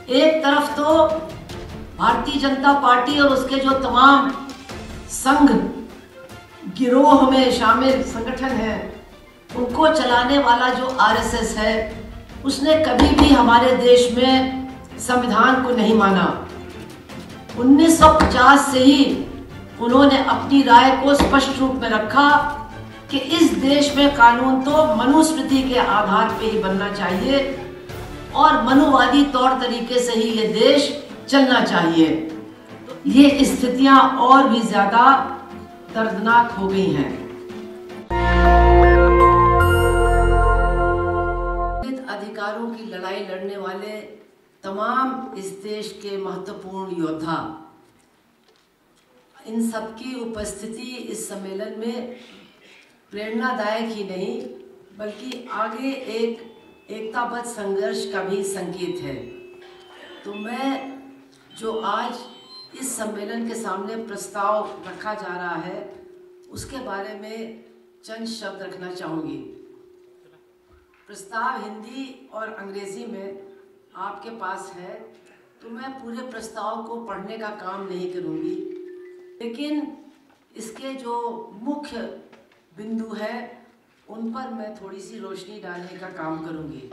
एक तरफ तो भारतीय जनता पार्टी और उसके जो तमाम संघ गिरोह में शामिल संगठन है, उनको चलाने वाला जो आरएसएस है, उसने कभी भी हमारे देश में संविधान को नहीं माना। 1950 से ही उन्होंने अपनी राय को स्पष्ट रूप में रखा कि इस देश में कानून तो मनुस्मृति के आधार पर ही बनना चाहिए और मनुवादी तौर तरीके से ही ये देश चलना चाहिए। ये स्थितियां और भी ज्यादा दर्दनाक हो गई हैं। अधिकारों की लड़ाई लड़ने वाले तमाम इस देश के महत्वपूर्ण योद्धा, इन सबकी उपस्थिति इस सम्मेलन में प्रेरणादायक ही नहीं बल्कि आगे एक एकताबद्ध संघर्ष का भी संकेत है। तो मैं जो आज इस सम्मेलन के सामने प्रस्ताव रखा जा रहा है, उसके बारे में चंद शब्द रखना चाहूँगी। प्रस्ताव हिंदी और अंग्रेज़ी में आपके पास है, तो मैं पूरे प्रस्ताव को पढ़ने का काम नहीं करूँगी, लेकिन इसके जो मुख्य बिंदु है उन पर मैं थोड़ी सी रोशनी डालने का काम करूँगी।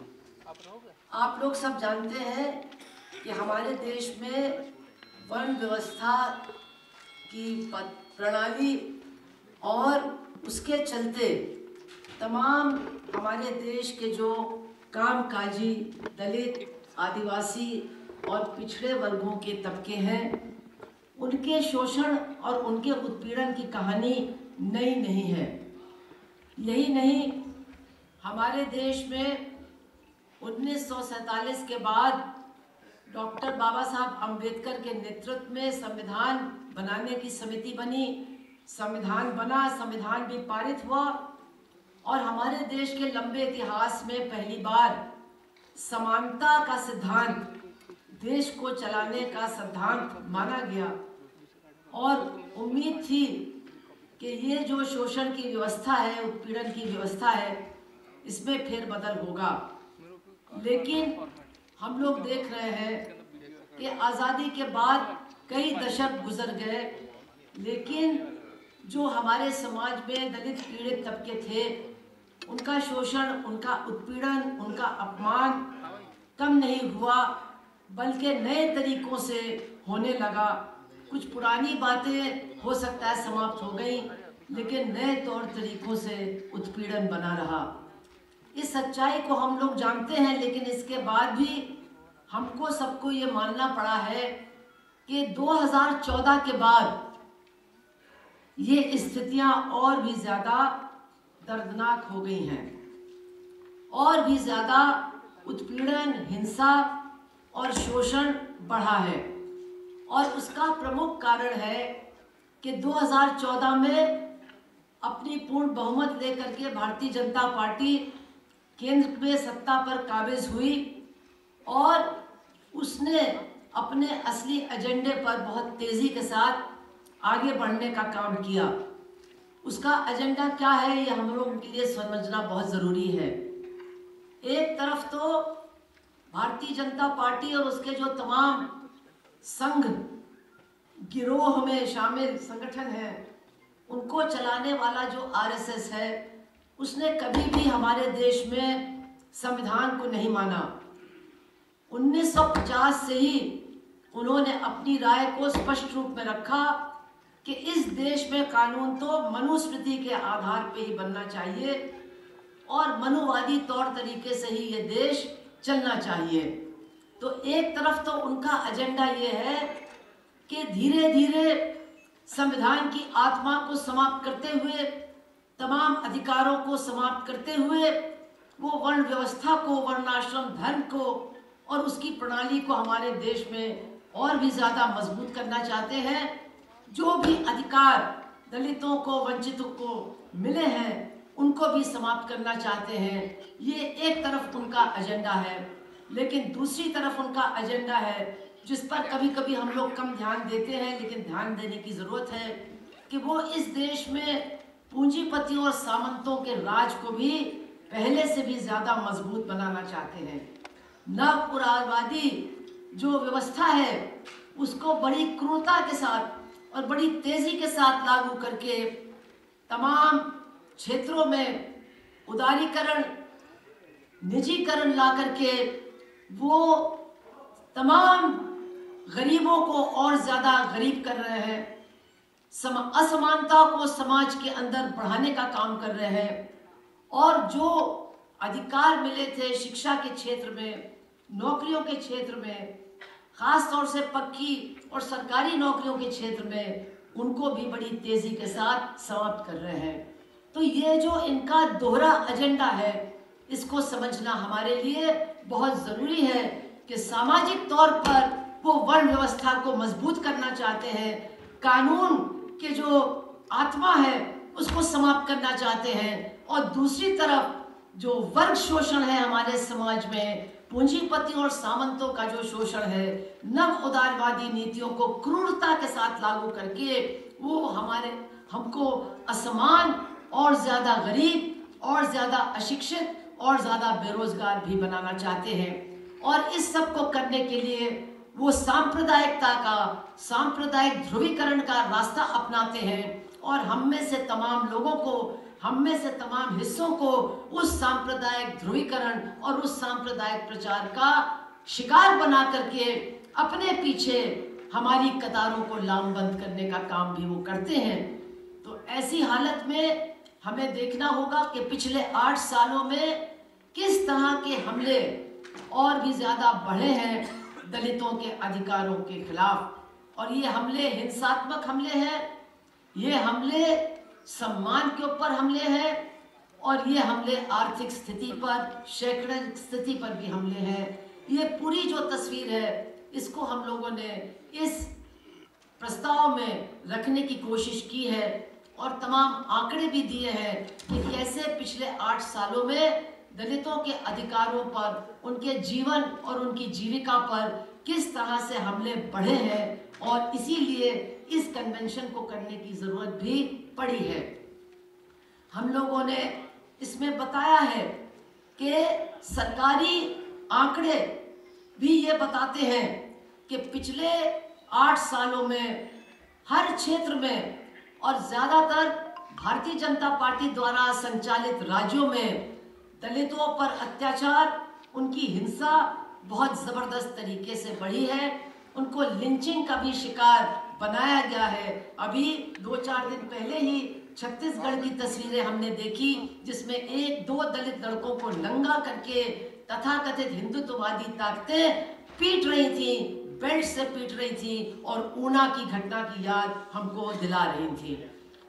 आप लोग सब जानते हैं कि हमारे देश में वर्ण व्यवस्था की प्रणाली और उसके चलते तमाम हमारे देश के जो कामकाजी दलित, आदिवासी और पिछड़े वर्गों के तबके हैं, उनके शोषण और उनके उत्पीड़न की कहानी नई नहीं है। यही नहीं, हमारे देश में 1947 के बाद डॉक्टर बाबा साहब अम्बेडकर के नेतृत्व में संविधान बनाने की समिति बनी, संविधान बना, संविधान भी पारित हुआ और हमारे देश के लंबे इतिहास में पहली बार समानता का सिद्धांत देश को चलाने का सिद्धांत माना गया और उम्मीद थी कि ये जो शोषण की व्यवस्था है, उत्पीड़न की व्यवस्था है, इसमें फेरबदल होगा। लेकिन हम लोग देख रहे हैं कि आज़ादी के बाद कई दशक गुजर गए, लेकिन जो हमारे समाज में दलित पीड़ित तबके थे, उनका शोषण, उनका उत्पीड़न, उनका अपमान कम नहीं हुआ, बल्कि नए तरीकों से होने लगा। कुछ पुरानी बातें हो सकता है समाप्त हो गई, लेकिन नए तौर तरीकों से उत्पीड़न बना रहा। इस सच्चाई को हम लोग जानते हैं, लेकिन इसके बाद भी हमको सबको ये मानना पड़ा है कि 2014 के बाद ये स्थितियां और भी ज़्यादा दर्दनाक हो गई हैं। और भी ज़्यादा उत्पीड़न, हिंसा और शोषण बढ़ा है और उसका प्रमुख कारण है कि 2014 में अपनी पूर्ण बहुमत लेकर के भारतीय जनता पार्टी केंद्र में सत्ता पर काबिज हुई और उसने अपने असली एजेंडे पर बहुत तेज़ी के साथ आगे बढ़ने का काम किया। उसका एजेंडा क्या है, ये हम लोगों के लिए समझना बहुत ज़रूरी है। एक तरफ तो भारतीय जनता पार्टी और उसके जो तमाम संघ गिरोह में शामिल संगठन हैं, उनको चलाने वाला जो आरएसएस है, उसने कभी भी हमारे देश में संविधान को नहीं माना। 1950 से ही उन्होंने अपनी राय को स्पष्ट रूप में रखा कि इस देश में कानून तो मनुस्मृति के आधार पर ही बनना चाहिए और मनुवादी तौर तरीके से ही ये देश चलना चाहिए। तो एक तरफ तो उनका एजेंडा ये है कि धीरे धीरे संविधान की आत्मा को समाप्त करते हुए, तमाम अधिकारों को समाप्त करते हुए, वो वर्ण व्यवस्था को, वर्णाश्रम धर्म को और उसकी प्रणाली को हमारे देश में और भी ज़्यादा मजबूत करना चाहते हैं। जो भी अधिकार दलितों को, वंचितों को मिले हैं, उनको भी समाप्त करना चाहते हैं। ये एक तरफ उनका एजेंडा है, लेकिन दूसरी तरफ उनका एजेंडा है जिस पर कभी कभी हम लोग कम ध्यान देते हैं, लेकिन ध्यान देने की ज़रूरत है कि वो इस देश में पूंजीपतियों और सामंतों के राज को भी पहले से भी ज़्यादा मजबूत बनाना चाहते हैं। नव उदारवादी जो व्यवस्था है उसको बड़ी क्रूरता के साथ और बड़ी तेजी के साथ लागू करके तमाम क्षेत्रों में उदारीकरण, निजीकरण ला करके वो तमाम गरीबों को और ज़्यादा गरीब कर रहे हैं, असमानता को समाज के अंदर बढ़ाने का काम कर रहे हैं। और जो अधिकार मिले थे शिक्षा के क्षेत्र में, नौकरियों के क्षेत्र में, खास तौर से पक्की और सरकारी नौकरियों के क्षेत्र में, उनको भी बड़ी तेजी के साथ समाप्त कर रहे हैं। तो ये जो इनका दोहरा एजेंडा है, इसको समझना हमारे लिए बहुत ज़रूरी है कि सामाजिक तौर पर वो वर्ण व्यवस्था को मजबूत करना चाहते हैं, कानून के जो आत्मा है उसको समाप्त करना चाहते हैं, और दूसरी तरफ जो वर्ग शोषण है हमारे समाज में, पूंजीपति और सामंतों का जो शोषण है, नव उदारवादी नीतियों को क्रूरता के साथ लागू करके वो हमको असमान और ज़्यादा गरीब और ज़्यादा अशिक्षित और ज़्यादा बेरोजगार भी बनाना चाहते हैं। और इस सब को करने के लिए वो सांप्रदायिकता का, सांप्रदायिक ध्रुवीकरण का रास्ता अपनाते हैं, और हम में से तमाम लोगों को, हम में से तमाम हिस्सों को उस सांप्रदायिक ध्रुवीकरण और उस सांप्रदायिक प्रचार का शिकार बना करके अपने पीछे हमारी कतारों को लामबंद करने का काम भी वो करते हैं। तो ऐसी हालत में हमें देखना होगा कि पिछले 8 सालों में किस तरह के हमले और भी ज़्यादा बढ़े हैं दलितों के अधिकारों के खिलाफ। और ये हमले हिंसात्मक हमले हैं, ये हमले सम्मान के ऊपर हमले हैं, और ये हमले आर्थिक स्थिति पर, शैक्षणिक स्थिति पर भी हमले हैं। ये पूरी जो तस्वीर है इसको हम लोगों ने इस प्रस्ताव में रखने की कोशिश की है, और तमाम आंकड़े भी दिए हैं कि कैसे पिछले 8 सालों में दलितों के अधिकारों पर, उनके जीवन और उनकी जीविका पर किस तरह से हमले बढ़े हैं, और इसीलिए इस कन्वेंशन को करने की ज़रूरत भी पड़ी है। हम लोगों ने इसमें बताया है कि सरकारी आंकड़े भी ये बताते हैं कि पिछले 8 सालों में हर क्षेत्र में, और ज़्यादातर भारतीय जनता पार्टी द्वारा संचालित राज्यों में, दलितों पर अत्याचार, उनकी हिंसा बहुत ज़बरदस्त तरीके से बढ़ी है। उनको लिंचिंग का भी शिकार बनाया गया है। अभी 2-4 दिन पहले ही छत्तीसगढ़ की तस्वीरें हमने देखी, जिसमें 1-2 दलित लड़कों को नंगा करके तथाकथित हिंदुत्ववादी ताकतें पीट रही थी, बेल्ट से पीट रही थी, और ऊना की घटना की याद हमको दिला रही थी।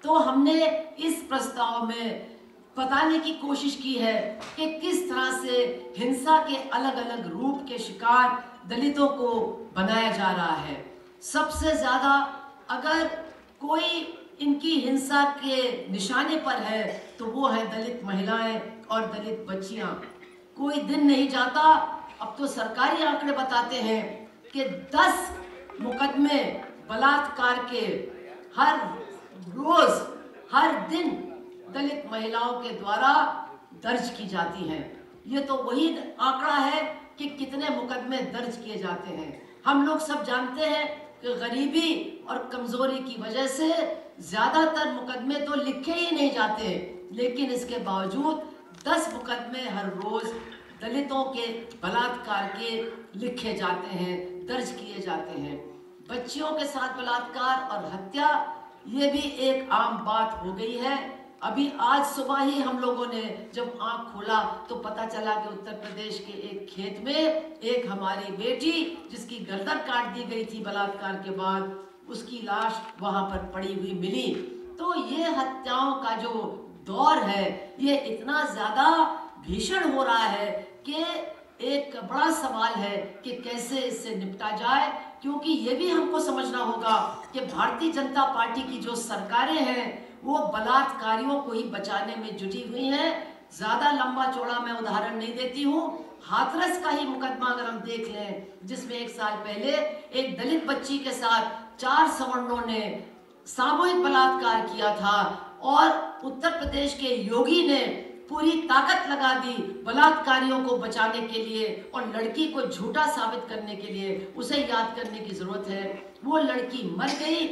तो हमने इस प्रस्ताव में बताने की कोशिश की है कि किस तरह से हिंसा के अलग अलग रूप के शिकार दलितों को बनाया जा रहा है। सबसे ज़्यादा अगर कोई इनकी हिंसा के निशाने पर है तो वो है दलित महिलाएं और दलित बच्चियां। कोई दिन नहीं जाता, अब तो सरकारी आंकड़े बताते हैं कि 10 मुकदमे बलात्कार के हर रोज, हर दिन दलित महिलाओं के द्वारा दर्ज की जाती हैं। ये तो वही आंकड़ा है कि कितने मुकदमे दर्ज किए जाते हैं। हम लोग सब जानते हैं कि गरीबी और कमजोरी की वजह से ज्यादातर मुकदमे तो लिखे ही नहीं जाते, लेकिन इसके बावजूद 10 मुकदमे हर रोज दलितों के बलात्कार के लिखे जाते हैं, दर्ज किए जाते हैं। बच्चियों के साथ बलात्कार और हत्या ये भी एक आम बात हो गई है। अभी आज सुबह ही हम लोगों ने जब आंख खोला तो पता चला कि उत्तर प्रदेश के एक खेत में एक हमारी बेटी जिसकी गर्दन काट दी गई थी बलात्कार के बाद, उसकी लाश वहां पर पड़ी हुई मिली। तो ये हत्याओं का जो दौर है ये इतना ज्यादा भीषण हो रहा है कि एक बड़ा सवाल है कि कैसे इससे निपटा जाए, क्योंकि ये भी हमको समझना होगा कि भारतीय जनता पार्टी की जो सरकारें हैं वो बलात्कारियों को ही बचाने में जुटी हुई हैं। ज्यादा लंबा चौड़ा मैं उदाहरण नहीं देती हूँ, हाथरस का ही मुकदमा अगर हम देख लें, जिसमें 1 साल पहले एक दलित बच्ची के साथ 4 सवर्णों ने सामूहिक बलात्कार किया था और उत्तर प्रदेश के योगी ने पूरी ताकत लगा दी बलात्कारियों को बचाने के लिए और लड़की को झूठा साबित करने के लिए। उसे याद करने की जरूरत है, वो लड़की मर गई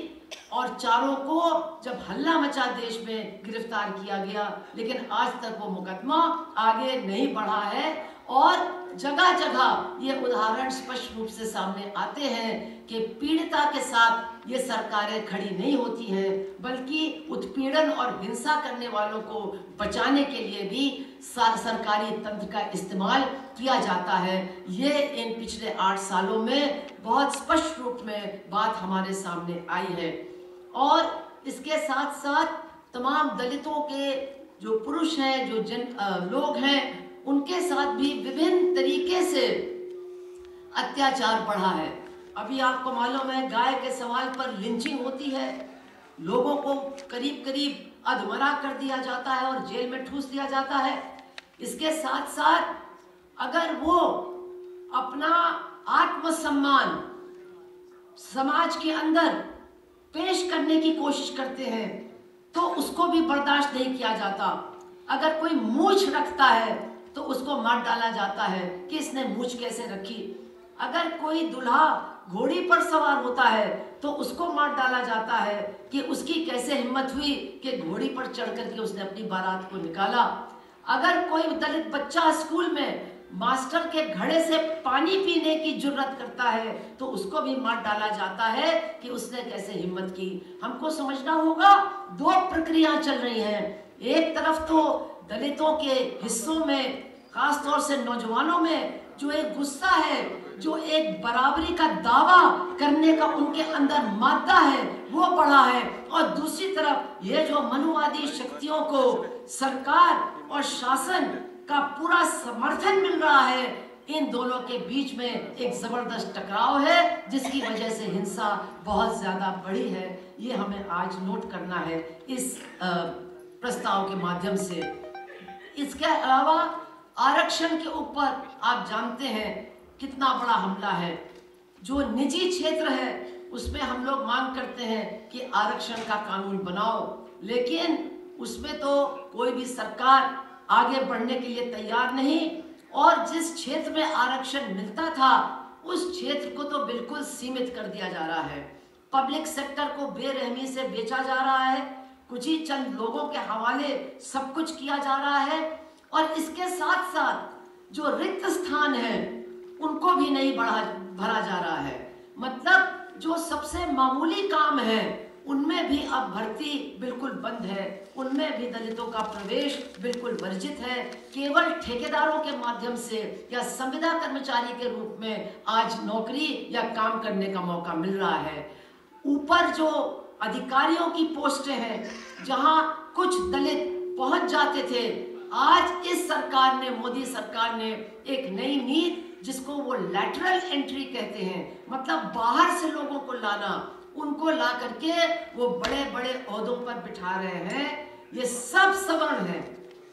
और चारों को जब हल्ला मचा देश में गिरफ्तार किया गया, लेकिन आज तक वो मुकदमा आगे नहीं बढ़ा है। और जगह जगह ये उदाहरण स्पष्ट रूप से सामने आते हैं कि पीड़िता के साथ ये सरकारें खड़ी नहीं होती हैं, बल्कि उत्पीड़न और हिंसा करने वालों को बचाने के लिए भी सरकारी तंत्र का इस्तेमाल किया जाता है। ये इन पिछले 8 सालों में बहुत स्पष्ट रूप में बात हमारे सामने आई है। और इसके साथ साथ तमाम दलितों के जो पुरुष हैं, जो लोग हैं, उनके साथ भी विभिन्न तरीके से अत्याचार बढ़ा है। अभी आपको मालूम है, गाय के सवाल पर लिंचिंग होती है, लोगों को करीब करीब अधमरा कर दिया जाता है और जेल में ठूस दिया जाता है। इसके साथ साथ अगर वो अपना आत्मसम्मान समाज के अंदर पेश करने की कोशिश करते हैं तो उसको भी बर्दाश्त नहीं किया जाता। अगर कोई मूंछ रखता है तो उसको मार डाला जाता है कि इसने मूंछ कैसे रखी। अगर कोई दूल्हा घोड़ी पर सवार होता है तो उसको मार डाला जाता है कि उसकी कैसे हिम्मत हुई कि घोड़ी पर चढ़ करके उसने अपनी बारात को निकाला। अगर कोई दलित बच्चा स्कूल में मास्टर के घड़े से पानी पीने की जुर्रत करता है तो उसको भी मार डाला जाता है कि उसने कैसे हिम्मत की। हमको समझना होगा, 2 प्रक्रिया चल रही हैं। एक तरफ तो दलितों के हिस्सों में, खासतौर से नौजवानों में जो एक गुस्सा है, जो एक बराबरी का दावा करने का उनके अंदर मादा है, वो बढ़ा है। और दूसरी तरफ ये जो मनुवादी शक्तियों को सरकार और शासन का पूरा समर्थन मिल रहा है, इन दोनों के बीच में एक जबरदस्त टकराव है जिसकी वजह से हिंसा बहुत ज्यादा बढ़ी है। ये हमें आज नोट करना है इस प्रस्ताव के माध्यम से। इसके अलावा आरक्षण के ऊपर आप जानते हैं कितना बड़ा हमला है। जो निजी क्षेत्र है उसमें हम लोग मांग करते हैं कि आरक्षण का कानून बनाओ, लेकिन उसमें तो कोई भी सरकार आगे बढ़ने के लिए तैयार नहीं। और जिस क्षेत्र में आरक्षण मिलता था उस क्षेत्र को तो बिल्कुल सीमित कर दिया जा रहा है। पब्लिक सेक्टर को बेरहमी से बेचा जा रहा है, कुछ ही चंद लोगों के हवाले सब कुछ किया जा रहा है। और इसके साथ साथ जो रिक्त स्थान है उनको भी नहीं भरा जा रहा है। मतलब जो सबसे मामूली काम है उनमें भी अब भर्ती बिल्कुल बंद है, उनमें भी दलितों का प्रवेश बिल्कुल वर्जित है। केवल ठेकेदारों के माध्यम से या संविदा कर्मचारी के रूप में आज नौकरी या काम करने का मौका मिल रहा है। ऊपर जो अधिकारियों की पोस्टें हैं जहां कुछ दलित पहुंच जाते थे, आज इस सरकार ने, मोदी सरकार ने एक नई नीति जिसको वो लैटरल एंट्री कहते हैं, मतलब बाहर से लोगों को लाना, उनको ला करके वो बड़े बड़े ओहदों पर बिठा रहे हैं। ये सब सवर्ण है।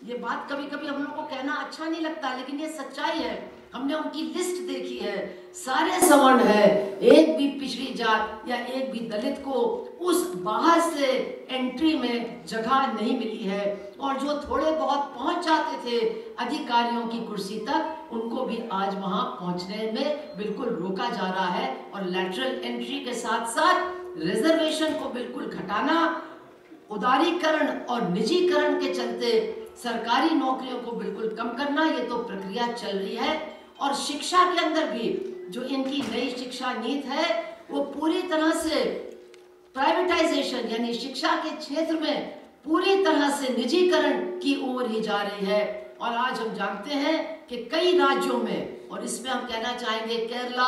ये बात कभी कभी हम लोग को कहना अच्छा नहीं लगता, लेकिन ये सच्चाई है। हमने उनकी लिस्ट देखी है, सारे सवर्ण है, एक भी पिछड़ी जात या एक भी दलित को उस बाहर से एंट्री में जगह नहीं मिली है। और जो थोड़े बहुत पहुंच जाते थे अधिकारियों की कुर्सी तक, उनको भी आज वहां पहुंचने में बिल्कुल रोका जा रहा है। और लैटरल एंट्री के साथ साथ रिजर्वेशन को बिल्कुल घटाना, उदारीकरण और निजीकरण के चलते सरकारी नौकरियों को बिल्कुल कम करना, ये तो प्रक्रिया चल रही है। और शिक्षा के अंदर भी जो इनकी नई शिक्षा नीति है वो पूरी तरह से प्राइवेटाइजेशन यानी शिक्षा के क्षेत्र में पूरी तरह से निजीकरण की ओर ही जा रही है। और आज हम जानते हैं कि कई राज्यों में, और इसमें हम कहना चाहेंगे केरला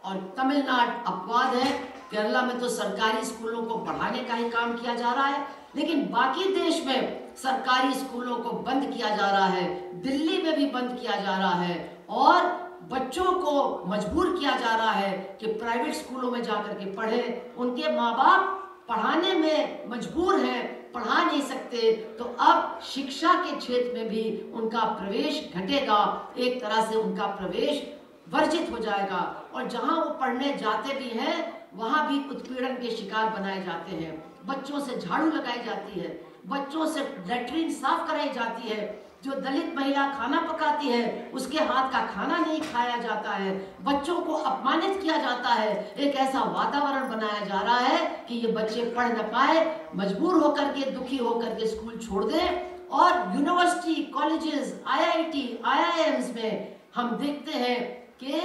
और तमिलनाडु अपवाद है, केरला में तो सरकारी स्कूलों को बढ़ाने का ही काम किया जा रहा है, लेकिन बाकी देश में सरकारी स्कूलों को बंद किया जा रहा है, दिल्ली में भी बंद किया जा रहा है। और बच्चों को मजबूर किया जा रहा है कि प्राइवेट स्कूलों में जाकर के पढ़े। उनके माँ बाप पढ़ाने में मजबूर हैं, पढ़ा नहीं सकते, तो अब शिक्षा के क्षेत्र में भी उनका प्रवेश घटेगा, एक तरह से उनका प्रवेश वर्जित हो जाएगा। और जहां वो पढ़ने जाते भी हैं वहां भी उत्पीड़न के शिकार बनाए जाते हैं। बच्चों से झाड़ू लगाई जाती है, बच्चों से लैट्रीन साफ कराई जाती है, जो दलित महिला खाना पकाती है उसके हाथ का खाना नहीं खाया जाता है, बच्चों को अपमानित किया जाता है, एक ऐसा वातावरण बनाया जा रहा है कि ये बच्चे पढ़ न पाए, मजबूर होकर के, दुखी होकर के स्कूल छोड़ दें। और यूनिवर्सिटी, कॉलेजेस, IIT, IIMs में हम देखते हैं कि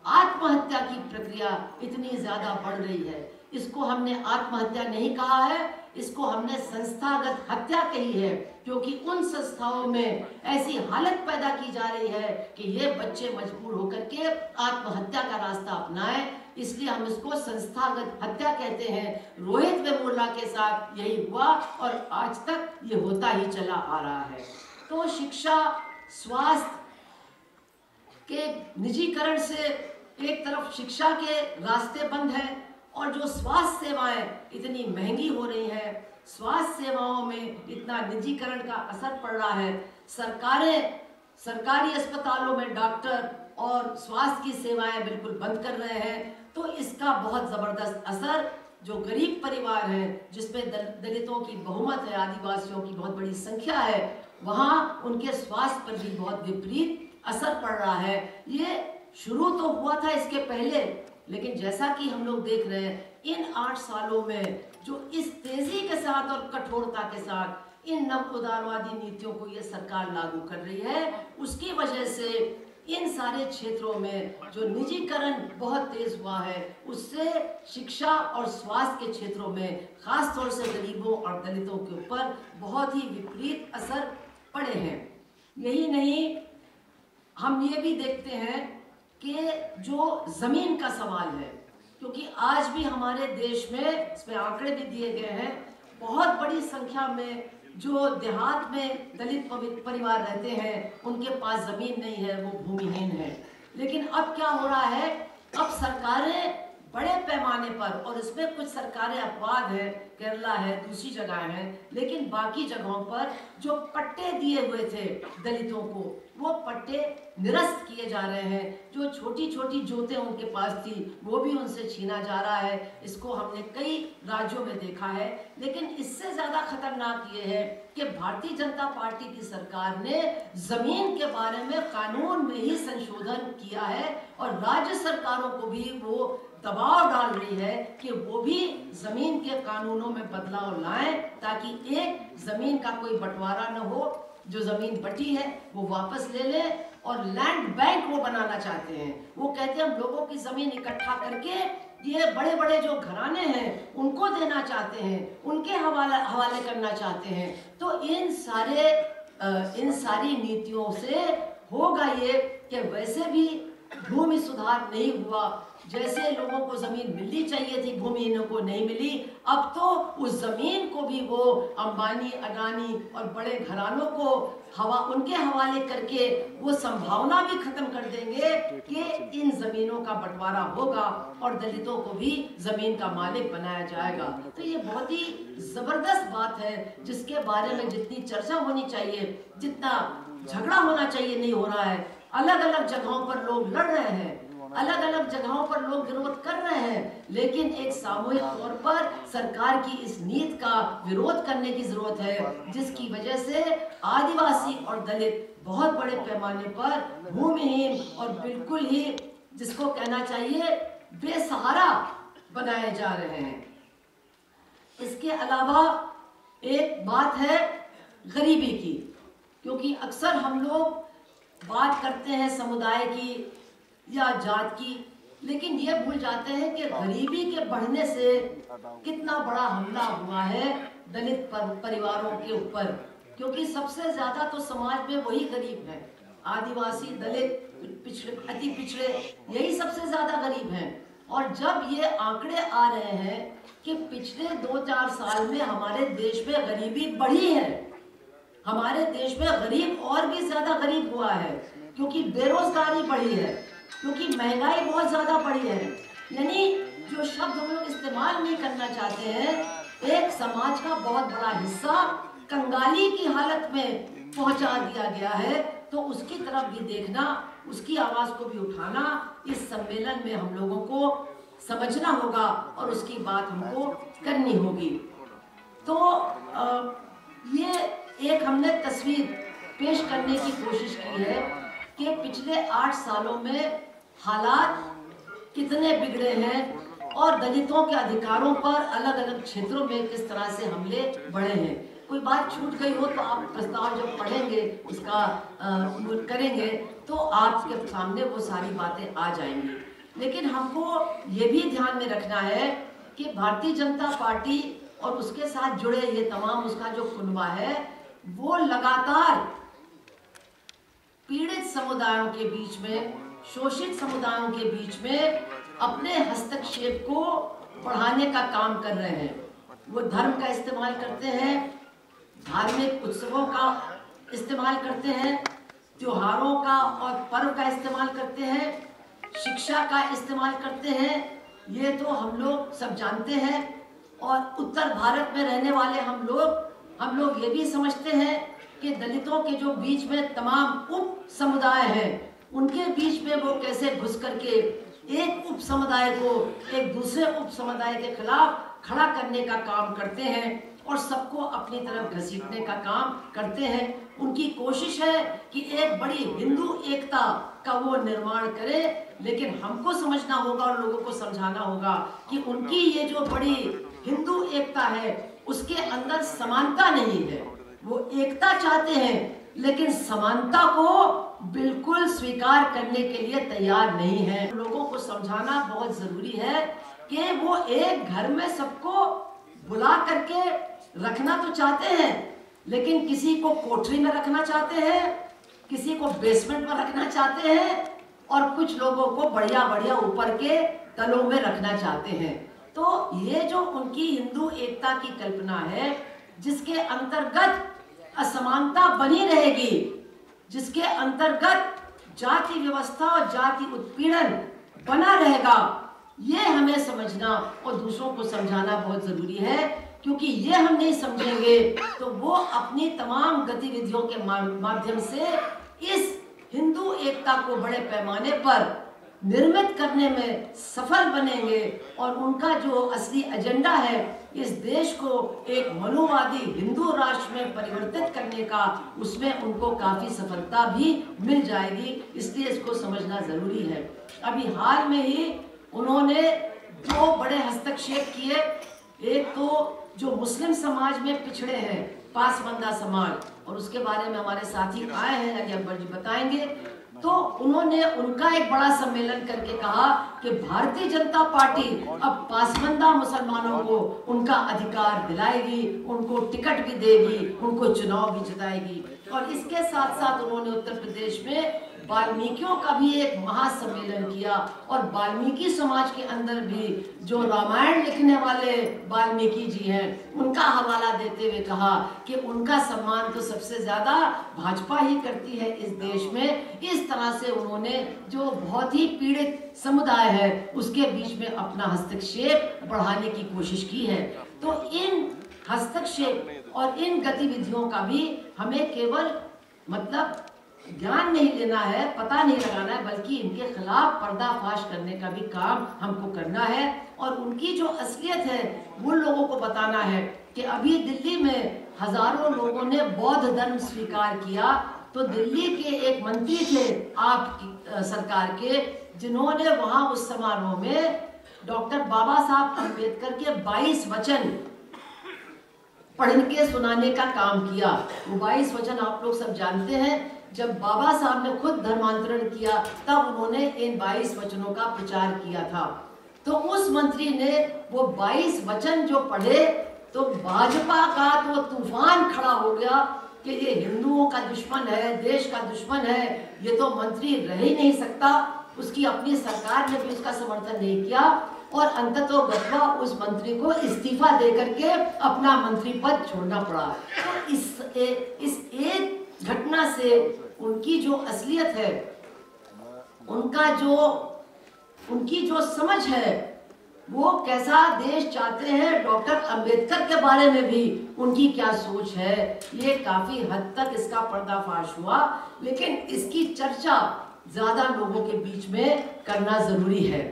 आत्महत्या की प्रक्रिया इतनी ज्यादा बढ़ रही है। इसको हमने आत्महत्या नहीं कहा है, इसको हमने संस्थागत हत्या कही है, क्योंकि उन संस्थाओं में ऐसी हालत पैदा की जा रही है कि ये बच्चे मजबूर होकर के आत्महत्या का रास्ता अपनाएं, इसलिए हम इसको संस्थागत हत्या कहते हैं। रोहित वेमुला के साथ यही हुआ और आज तक ये होता ही चला आ रहा है। तो शिक्षा, स्वास्थ्य के निजीकरण से एक तरफ शिक्षा के रास्ते बंद हैं और जो स्वास्थ्य सेवाएं इतनी महंगी हो रही हैं, स्वास्थ्य सेवाओं में इतना निजीकरण का असर पड़ रहा है, सरकारी अस्पतालों में डॉक्टर और स्वास्थ्य की सेवाएं बिल्कुल बंद कर रहे हैं, तो इसका बहुत ज़बरदस्त असर जो गरीब परिवार हैं, जिसमें दलितों की बहुमत है, आदिवासियों की बहुत बड़ी संख्या है, वहाँ उनके स्वास्थ्य पर भी बहुत विपरीत असर पड़ रहा है। ये शुरू तो हुआ था इसके पहले, लेकिन जैसा कि हम लोग देख रहे हैं इन 8 सालों में जो इस तेजी के साथ और कठोरता के साथ इन नव उदारवादी नीतियों को ये सरकार लागू कर रही है, उसकी वजह से इन सारे क्षेत्रों में जो निजीकरण बहुत तेज हुआ है, उससे शिक्षा और स्वास्थ्य के क्षेत्रों में खास तौर से गरीबों और दलितों के ऊपर बहुत ही विपरीत असर पड़े हैं। यही नहीं, हम ये भी देखते हैं कि जो जमीन का सवाल है, क्योंकि आज भी हमारे देश में, इसमें आंकड़े भी दिए गए हैं, बहुत बड़ी संख्या में जो देहात में दलित परिवार रहते हैं उनके पास जमीन नहीं है, वो भूमिहीन है। लेकिन अब क्या हो रहा है, अब सरकारें बड़े पैमाने पर, और इसमें कुछ सरकारें अपवाद है, केरला है, दूसरी जगह है, लेकिन बाकी जगहों पर जो पट्टे दिए हुए थे दलितों को, वो पट्टे निरस्त किए जा रहे हैं। जो छोटी छोटी जोतें उनके पास थी वो भी उनसे छीना जा रहा है। इसको हमने कई राज्यों में देखा है। लेकिन इससे ज़्यादा खतरनाक ये है कि भारतीय जनता पार्टी की सरकार ने ज़मीन के बारे में कानून में ही संशोधन किया है और राज्य सरकारों को भी वो दबाव डाल रही है कि वो भी जमीन के कानूनों में बदलाव लाएं, ताकि एक जमीन का कोई बंटवारा न हो, जो जमीन बटी है वो वापस ले ले। और लैंड बैंक वो बनाना चाहते हैं। वो कहते हैं हम लोगों की जमीन इकट्ठा करके ये बड़े बड़े जो घराने हैं उनको देना चाहते हैं, उनके हवाले करना चाहते हैं। तो इन सारी नीतियों से होगा ये कि वैसे भी भूमि सुधार नहीं हुआ, जैसे लोगों को जमीन मिलनी चाहिए थी भूमिहीनों को नहीं मिली। अब तो उस जमीन को भी वो अंबानी, अडानी और बड़े घरानों को उनके हवाले करके वो संभावना भी खत्म कर देंगे कि इन जमीनों का बंटवारा होगा और दलितों को भी जमीन का मालिक बनाया जाएगा। तो ये बहुत ही जबरदस्त बात है जिसके बारे में जितनी चर्चा होनी चाहिए, जितना झगड़ा होना चाहिए, नहीं हो रहा है। अलग अलग जगहों पर लोग लड़ रहे हैं, अलग अलग जगहों पर लोग विरोध कर रहे हैं, लेकिन एक सामूहिक तौर पर सरकार की इस नीति का विरोध करने की जरूरत है, जिसकी वजह से आदिवासी और दलित बहुत बड़े पैमाने पर भूमिहीन और बिल्कुल ही जिसको कहना चाहिए बेसहारा बनाए जा रहे हैं। इसके अलावा एक बात है गरीबी की, क्योंकि अक्सर हम लोग बात करते हैं समुदाय की या जात की, लेकिन ये भूल जाते हैं कि गरीबी के बढ़ने से कितना बड़ा हमला हुआ है दलित परिवारों के ऊपर, क्योंकि सबसे ज्यादा तो समाज में वही गरीब है। आदिवासी, दलित, पिछड़े, अति पिछड़े, यही सबसे ज्यादा गरीब हैं। और जब ये आंकड़े आ रहे हैं कि पिछले 2-4 साल में हमारे देश में गरीबी बढ़ी है, हमारे देश में गरीब और भी ज्यादा गरीब हुआ है, क्योंकि बेरोजगारी बढ़ी है, क्योंकि महंगाई बहुत ज्यादा बढ़ी है। यानी जो शब्द हम लोग इस्तेमाल नहीं करना चाहते हैं, एक समाज का बहुत बड़ा हिस्सा कंगाली की हालत में पहुंचा दिया गया है। तो उसकी तरफ भी देखना, उसकी आवाज को भी उठाना इस सम्मेलन में हम लोगों को समझना होगा और उसकी बात हमको करनी होगी। तो ये एक हमने तस्वीर पेश करने की कोशिश की है कि पिछले 8 सालों में हालात कितने बिगड़े हैं और दलितों के अधिकारों पर अलग अलग क्षेत्रों में किस तरह से हमले बढ़े हैं। कोई बात छूट गई हो तो आप प्रस्ताव जब पढ़ेंगे उसका करेंगे तो आपके सामने वो सारी बातें आ जाएंगी। लेकिन हमको ये भी ध्यान में रखना है कि भारतीय जनता पार्टी और उसके साथ जुड़े ये तमाम उसका जो कुनबा है वो लगातार पीड़ित समुदायों के बीच में, शोषित समुदायों के बीच में अपने हस्तक्षेप को बढ़ाने का काम कर रहे हैं। वो धर्म का इस्तेमाल करते हैं, धार्मिक उत्सवों का इस्तेमाल करते हैं, त्योहारों का और पर्व का इस्तेमाल करते हैं, शिक्षा का इस्तेमाल करते हैं। ये तो हम लोग सब जानते हैं और उत्तर भारत में रहने वाले हम लोग ये भी समझते हैं कि दलितों के जो बीच में तमाम उप समुदाय हैं उनके बीच में वो कैसे घुस करके एक उप समुदाय को एक दूसरे उप समुदाय के खिलाफ खड़ा करने का काम करते हैं और सबको अपनी तरफ घसीटने का काम करते हैं। उनकी कोशिश है कि एक बड़ी हिंदू एकता का वो निर्माण करे, लेकिन हमको समझना होगा और लोगों को समझाना होगा कि उनकी ये जो बड़ी हिंदू एकता है उसके अंदर समानता नहीं है। वो एकता चाहते हैं लेकिन समानता को बिल्कुल स्वीकार करने के लिए तैयार नहीं है। लोगों को समझाना बहुत जरूरी है कि वो एक घर में सबको बुला करके रखना तो चाहते हैं, लेकिन किसी को कोठरी में रखना चाहते हैं, किसी को बेसमेंट में रखना चाहते हैं और कुछ लोगों को बढ़िया बढ़िया ऊपर के तलों में रखना चाहते हैं। तो ये जो उनकी हिंदू एकता की कल्पना है जिसके अंतर्गत असमानता बनी रहेगी, जिसके अंतर्गत जाति व्यवस्था और जाति उत्पीड़न बना रहेगा, ये हमें समझना और दूसरों को समझाना बहुत जरूरी है। क्योंकि ये हम नहीं समझेंगे तो वो अपनी तमाम गतिविधियों के माध्यम से इस हिंदू एकता को बड़े पैमाने पर निर्मित करने में सफल बनेंगे और उनका जो असली एजेंडा है इस देश को एक मनुवादी हिंदू राष्ट्र में परिवर्तित करने का, उसमें उनको काफी सफलता भी मिल जाएगी। इसलिए इसको समझना जरूरी है। अभी हाल में ही उन्होंने दो बड़े हस्तक्षेप किए। एक तो जो मुस्लिम समाज में पिछड़े हैं, पासबंदा समाज, और उसके बारे में हमारे साथी आए हैं, अली अकबर जी बताएंगे। तो उन्होंने उनका एक बड़ा सम्मेलन करके कहा कि भारतीय जनता पार्टी अब पासबंदा मुसलमानों को उनका अधिकार दिलाएगी, उनको टिकट भी देगी, उनको चुनाव भी जिताएगी। और इसके साथ साथ उन्होंने उत्तर प्रदेश में वाल्मीकियों का भी एक महासम्मेलन किया और वाल्मीकि समाज के अंदर भी जो रामायण लिखने वाले वाल्मीकि जी हैं उनका हवाला देते हुए कहा कि उनका सम्मान तो सबसे ज्यादा भाजपा ही करती है इस देश में। इस तरह से उन्होंने जो बहुत ही पीड़ित समुदाय है उसके बीच में अपना हस्तक्षेप बढ़ाने की कोशिश की है। तो इन हस्तक्षेप और इन गतिविधियों का भी हमें केवल मतलब ज्ञान नहीं लेना है, पता नहीं लगाना है, बल्कि इनके खिलाफ पर्दाफाश करने का भी काम हमको करना है। और उनकी जो असलियत है वो लोगों को बताना है कि अभी दिल्ली में हजारों लोगों ने बौद्ध धर्म स्वीकार किया। तो दिल्ली के एक मंत्री थे आपकी सरकार के, जिन्होंने वहां उस समारोह में डॉक्टर बाबा साहब अम्बेडकर के 22 वचन पढ़ के सुनाने का काम किया। वो 22 वचन आप लोग सब जानते हैं। जब बाबा साहब ने खुद धर्मांतरण किया तब उन्होंने इन 22 वचनों का प्रचार किया था। तो उस मंत्री ने वो 22 वचन जो पढ़े तो भाजपा का तो तूफान खड़ा हो गया कि ये हिंदुओं का दुश्मन है, देश का दुश्मन है, ये तो मंत्री रह ही नहीं सकता। उसकी अपनी सरकार ने भी उसका समर्थन नहीं किया और अंततोगत्वा उस मंत्री को इस्तीफा दे करके अपना मंत्री पद छोड़ना पड़ा। तो इस एक घटना से उनकी जो असलियत है, उनकी जो समझ है, वो कैसा देश चाहते हैं, डॉक्टर अंबेडकर के बारे में भी उनकी क्या सोच है, ये काफी हद तक इसका पर्दाफाश हुआ। लेकिन इसकी चर्चा ज्यादा लोगों के बीच में करना जरूरी है।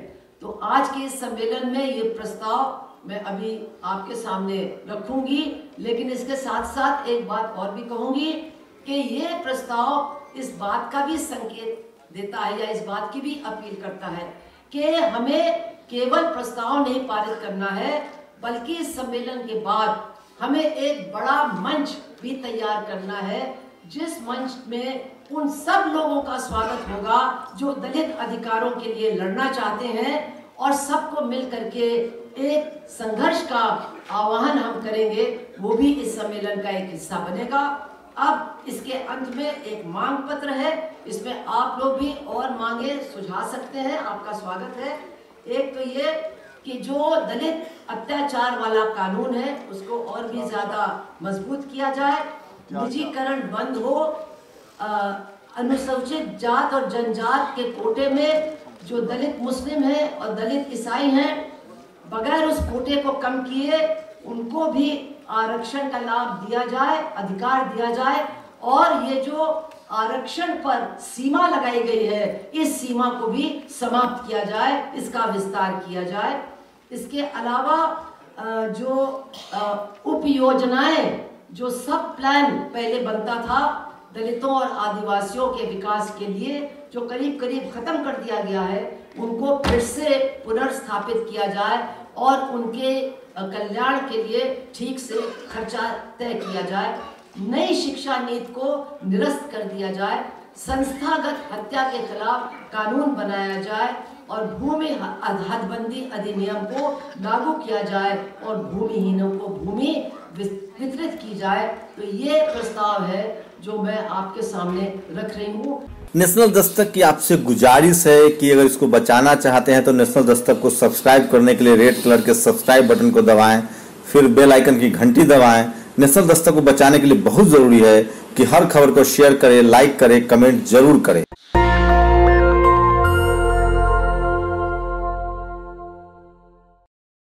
तो आज के इस सम्मेलन में ये प्रस्ताव मैं अभी आपके सामने रखूंगी, लेकिन इसके साथ साथ एक बात और भी कहूंगी कि ये प्रस्ताव इस बात का भी संकेत देता है या इस बात की भी अपील करता है कि हमें केवल प्रस्ताव नहीं पारित करना है, बल्कि इस सम्मेलन के बाद हमें एक बड़ा मंच भी तैयार करना है, जिस मंच में उन सब लोगों का स्वागत होगा जो दलित अधिकारों के लिए लड़ना चाहते हैं, और सबको मिल करके एक संघर्ष का आह्वान हम करेंगे, वो भी इस सम्मेलन का एक हिस्सा बनेगा। अब इसके अंत में एक मांग पत्र है, इसमें आप लोग भी और मांगे सुझा सकते हैं, आपका स्वागत है। एक तो ये कि जो दलित अत्याचार वाला कानून है उसको और भी ज्यादा मजबूत किया जाए, निजीकरण बंद हो, अनुसूचित जात और जनजात के कोटे में जो दलित मुस्लिम हैं और दलित ईसाई हैं, बगैर उस कोटे को कम किए उनको भी आरक्षण का लाभ दिया जाए, अधिकार दिया जाए, और ये जो आरक्षण पर सीमा लगाई गई है इस सीमा को भी समाप्त किया जाए, इसका विस्तार किया जाए। इसके अलावा जो उप योजनाएं, जो सब प्लान पहले बनता था दलितों और आदिवासियों के विकास के लिए, जो करीब करीब खत्म कर दिया गया है, उनको फिर से पुनर्स्थापित किया जाए और उनके कल्याण के लिए ठीक से खर्चा तय किया जाए। नई शिक्षा नीति को निरस्त कर दिया जाए, संस्थागत हत्या के खिलाफ कानून बनाया जाए और भूमि हदबंदी अधिनियम को लागू किया जाए और भूमिहीनों को भूमि वितरित की जाए। तो ये प्रस्ताव है जो मैं आपके सामने रख रही हूँ। नेशनल दस्तक की आपसे गुजारिश है कि अगर इसको बचाना चाहते हैं तो नेशनल दस्तक को सब्सक्राइब करने के लिए रेड कलर के सब्सक्राइब बटन को दबाएं, फिर बेल आइकन की घंटी दबाएं। नेशनल दस्तक को बचाने के लिए बहुत जरूरी है कि हर खबर को शेयर करें, लाइक करें, कमेंट जरूर करें।